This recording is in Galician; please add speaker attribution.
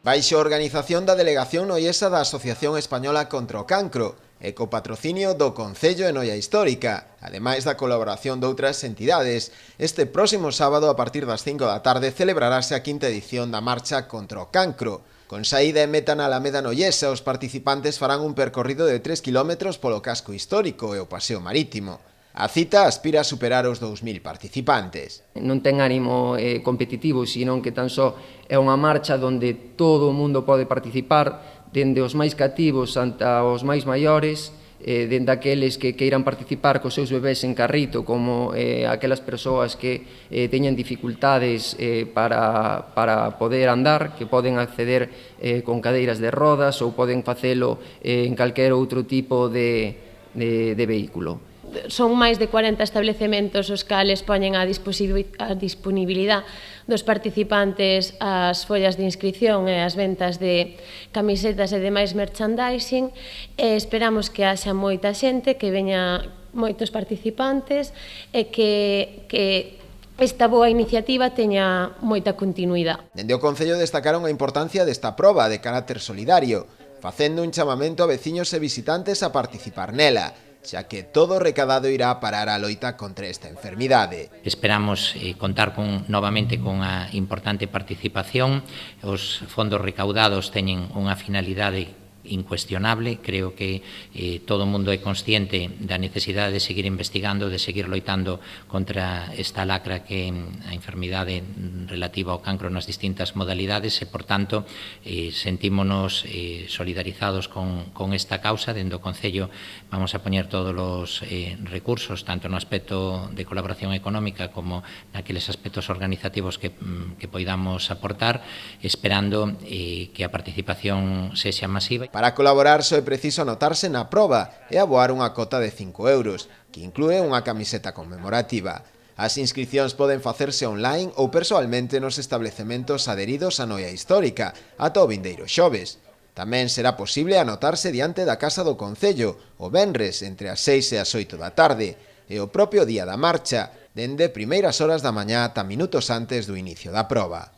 Speaker 1: Baixo a organización da Delegación Noiesa da Asociación Española contra o Cancro e co patrocinio do Concello e Noia Histórica, ademais da colaboración de outras entidades, este próximo sábado a partir das 5 da tarde celebrarase a quinta edición da Marcha contra o Cancro. Con saída e meta na Alameda Noiesa, os participantes farán un percorrido de 3 km polo casco histórico e o paseo marítimo. A cita aspira a superar os 2000 participantes.
Speaker 2: Non ten ánimo competitivo, senón que tan só é unha marcha onde todo o mundo pode participar, dende os máis cativos ata os máis maiores, dende aqueles que queiran participar cos seus bebés en carrito, como aquelas persoas que teñen dificultades para poder andar, que poden acceder con cadeiras de rodas ou poden facelo en calquer outro tipo de vehículo.
Speaker 3: Son máis de 40 establecementos os cales poñen a disponibilidade dos participantes as follas de inscripción e as ventas de camisetas e demais merchandising, e esperamos que haxa moita xente, que veña moitos participantes e que esta boa iniciativa teña moita continuidade.
Speaker 1: Dende o Concello destacaron a importancia desta proba de carácter solidario, facendo un chamamento a veciños e visitantes a participar nela, xa que todo o recadado irá parar a loita contra esta enfermidade.
Speaker 4: Esperamos contar novamente con a importante participación. Os fondos recaudados teñen unha finalidade incuestionable. Creo que todo o mundo é consciente da necesidade de seguir investigando, de seguir loitando contra esta lacra que é a enfermidade relativa ao cancro nas distintas modalidades e, por tanto, sentímonos solidarizados con esta causa. Dende o Concello vamos a poñer todos os recursos, tanto no aspecto de colaboración económica como naqueles aspectos organizativos que poidamos aportar, esperando que a participación sexa masiva.
Speaker 1: Para colaborar só é preciso anotarse na proba e aboar unha cota de 5 euros, que inclúe unha camiseta conmemorativa. As inscricións poden facerse online ou persoalmente nos establecementos adheridos á Noia Histórica, ata o vindeiro xoves. Tamén será posible anotarse diante da Casa do Concello o venres entre as 6 e as 8 da tarde e o propio día da marcha, dende primeiras horas da mañá ata minutos antes do inicio da proba.